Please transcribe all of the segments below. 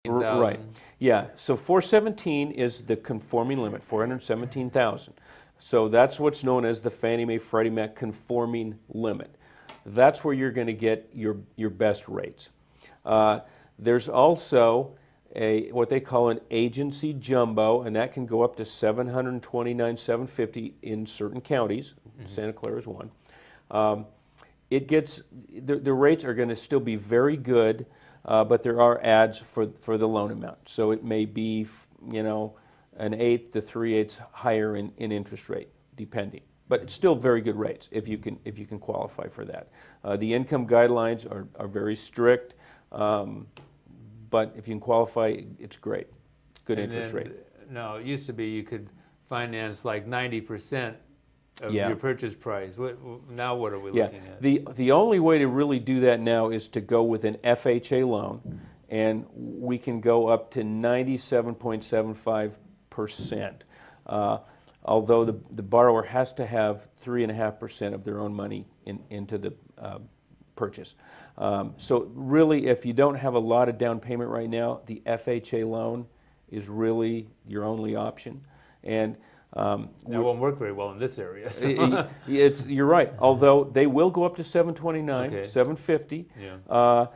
Right. Yeah. So 417 is the conforming limit, 417,000. So that's what's known as the Fannie Mae Freddie Mac conforming limit. That's where you're going to get your best rates. There's also what they call an agency jumbo, and that can go up to 729, 750 in certain counties. Santa Clara is one. It gets the rates are going to still be very good, but there are adds for the loan amount. So it may be, an eighth to 3/8 higher in interest rate, depending. But it's still very good rates if you can qualify for that. The income guidelines are very strict, but if you can qualify, it's great. Good interest rate. No, it used to be you could finance like 90% of your purchase price. Now what are we looking at? The only way to really do that now is to go with an FHA loan, and we can go up to 97.75%. Although the borrower has to have 3.5% of their own money into the purchase. So really, if you don't have a lot of down payment right now, the FHA loan is really your only option. And that won't work very well in this area. So. You're right. Although they will go up to 729, 750. Yeah.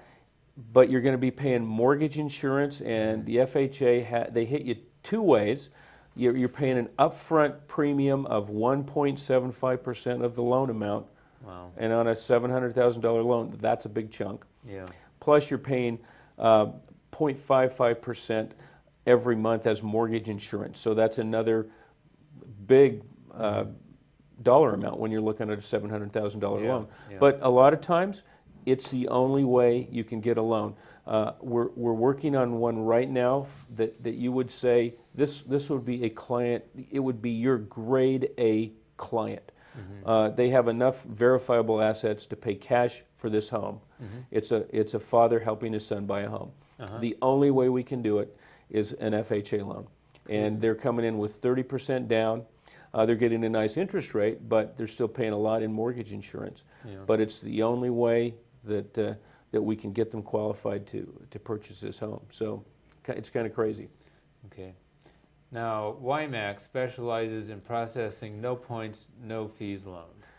But you're going to be paying mortgage insurance, and the FHA they hit you two ways. You're paying an upfront premium of 1.75% of the loan amount. Wow. And on a $700,000 loan, that's a big chunk. Yeah. Plus you're paying 0.55% every month as mortgage insurance. So that's another big dollar amount when you're looking at a $700,000 loan. Yeah. But a lot of times, it's the only way you can get a loan. We're working on one right now that you would say this would be a client. It would be your grade A client. They have enough verifiable assets to pay cash for this home. It's a father helping his son buy a home. The only way we can do it is an FHA loan, and they're coming in with 30% down. They're getting a nice interest rate, but they're still paying a lot in mortgage insurance. Yeah. But it's the only way that we can get them qualified to purchase this home. So it's kind of crazy. Okay. Now, WIMAC specializes in processing no points, no fees loans.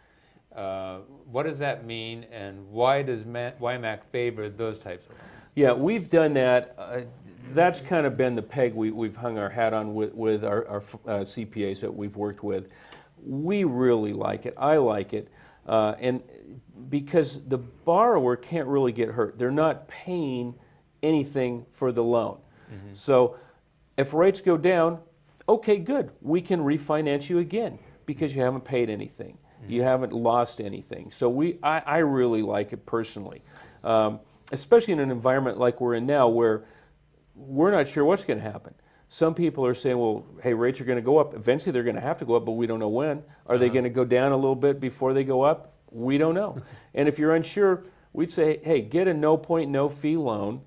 What does that mean, and why does WIMAC favor those types of loans? Yeah, we've done that. That's kind of been the peg we've hung our hat on with our CPAs that we've worked with. We really like it. I like it. And because the borrower can't really get hurt. They're not paying anything for the loan. So if rates go down, okay, good. We can refinance you again because you haven't paid anything. You haven't lost anything. So I really like it personally, especially in an environment like we're in now where we're not sure what's going to happen. Some people are saying, well, hey, rates are going to go up. Eventually they're going to have to go up, but we don't know when. Are they going to go down a little bit before they go up? We don't know. And if you're unsure, we'd say, hey, get a no point, no fee loan.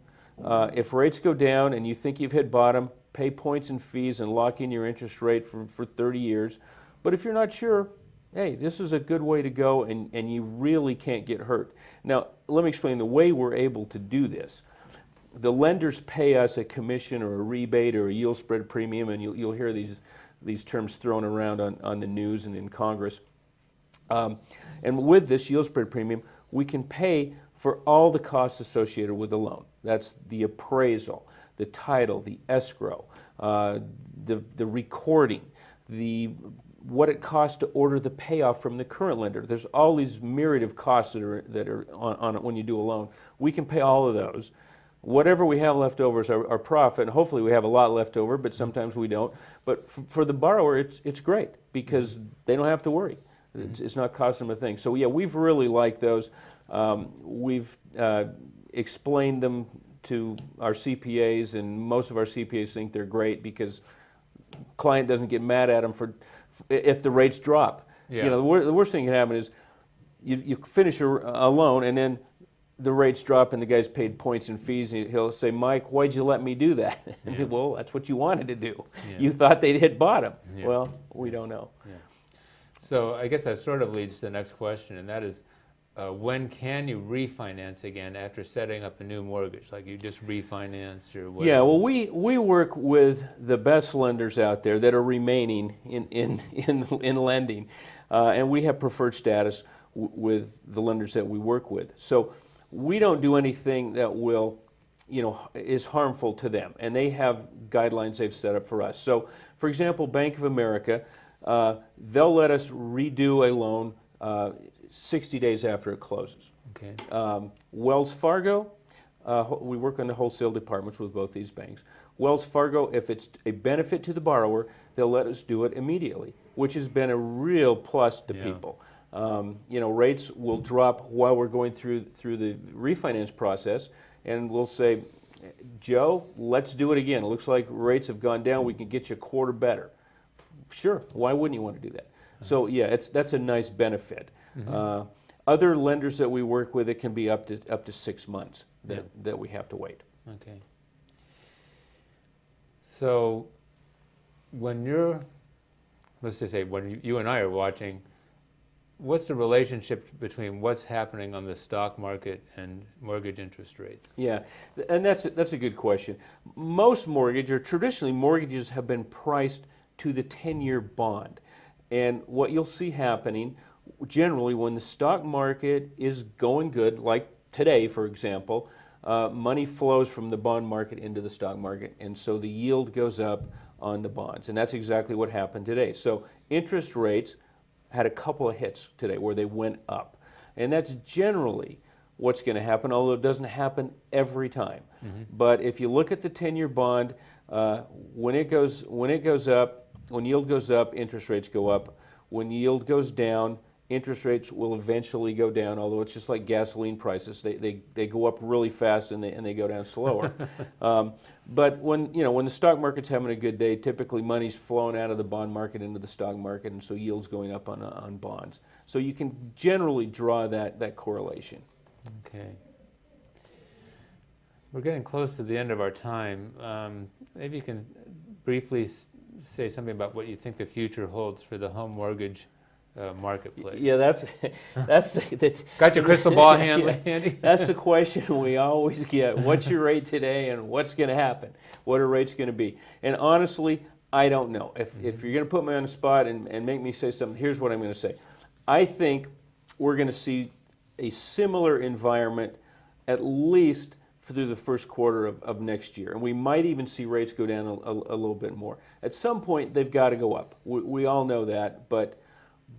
If rates go down and you think you've hit bottom, pay points and fees and lock in your interest rate for 30 years. But if you're not sure, hey, this is a good way to go, and you really can't get hurt. Now, let me explain the way we're able to do this. The lenders pay us a commission or a rebate or a yield spread premium, and you'll hear these terms thrown around on the news and in Congress. And with this yield spread premium, we can pay for all the costs associated with the loan. That's the appraisal, the title, the escrow, the recording, what it costs to order the payoff from the current lender. There's all these myriad of costs that are on it when you do a loan. We can pay all of those. Whatever we have left over is our profit, and hopefully we have a lot left over, but sometimes we don't. But for the borrower, it's great because they don't have to worry. It's not costing them a thing. So yeah, we've really liked those. We've explained them to our CPAs, and most of our CPAs think they're great because client doesn't get mad at them if the rates drop. Yeah. You know, the worst thing that can happen is you finish a loan and then the rates drop and the guy's paid points and fees, and he'll say, Mike, why'd you let me do that? Yeah. Well, that's what you wanted to do. Yeah. You thought they'd hit bottom. Yeah. Well, we don't know. Yeah. So I guess that sort of leads to the next question, and that is, when can you refinance again after setting up a new mortgage? Like you just refinanced or whatever? Yeah, well, we work with the best lenders out there that are remaining in lending, and we have preferred status with the lenders that we work with. So we don't do anything that will, is harmful to them, and they have guidelines they've set up for us. So, for example, Bank of America, they'll let us redo a loan 60 days after it closes. Okay. Wells Fargo, we work on the wholesale departments with both these banks. Wells Fargo, if it's a benefit to the borrower, they'll let us do it immediately, which has been a real plus to people. Rates will drop while we're going through the refinance process, and we'll say, Joe, let's do it again. It looks like rates have gone down. We can get you a quarter better. Sure, why wouldn't you want to do that? So yeah, that's a nice benefit. Other lenders that we work with, it can be up to 6 months that we have to wait. Okay. So when let's just say when you and I are watching, what's the relationship between what's happening on the stock market and mortgage interest rates? Yeah, and that's a good question. Most traditionally mortgages have been priced to the 10-year bond. And what you'll see happening generally when the stock market is going good, like today, for example, money flows from the bond market into the stock market, and so the yield goes up on the bonds. And that's exactly what happened today. So interest rates had a couple of hits today where they went up. And that's generally what's going to happen, although it doesn't happen every time. But if you look at the 10-year bond, when it goes up, when yield goes up, interest rates go up. When yield goes down, interest rates will eventually go down, although it's just like gasoline prices. They go up really fast and they go down slower. But when the stock market's having a good day, typically money's flowing out of the bond market into the stock market, and so yield's going up on bonds. So you can generally draw that correlation. Okay. We're getting close to the end of our time. Maybe you can briefly say something about what you think the future holds for the home mortgage marketplace. Yeah, that's got your crystal ball handy. That's the question we always get. What's your rate today, and what's going to happen? What are rates going to be? And honestly, I don't know. If you're going to put me on the spot and make me say something, here's what I'm going to say. I think we're going to see a similar environment at least through the first quarter of next year. And we might even see rates go down a little bit more. At some point, they've got to go up. We all know that, but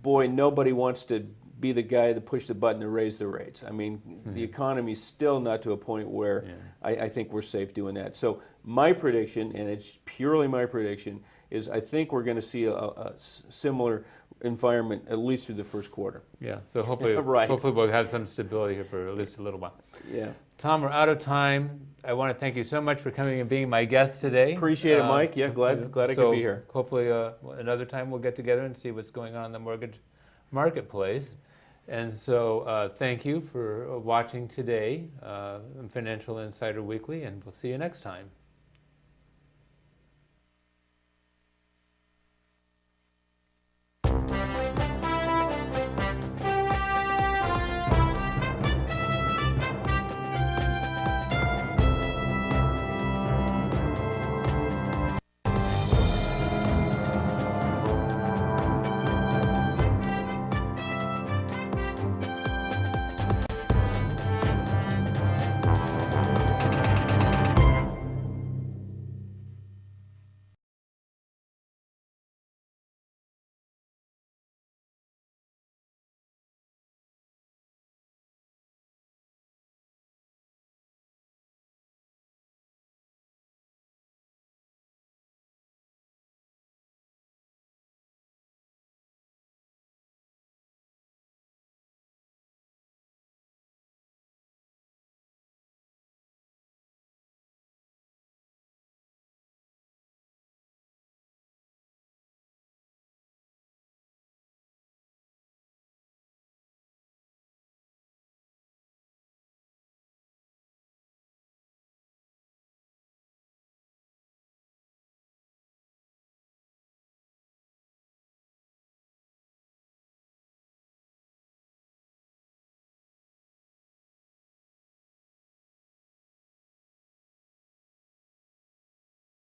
boy, nobody wants to be the guy that pushed the button to raise the rates. I mean, the economy's still not to a point where I think we're safe doing that. So my prediction, and it's purely my prediction, is I think we're going to see a similar environment at least through the first quarter. Yeah, so hopefully, hopefully we'll have some stability here for at least a little while. Yeah. Tom, we're out of time. I want to thank you so much for coming and being my guest today. Appreciate it, Mike. Yeah, glad I could be here. Hopefully another time we'll get together and see what's going on in the mortgage marketplace. And so thank you for watching today on Financial Insider Weekly, and we'll see you next time.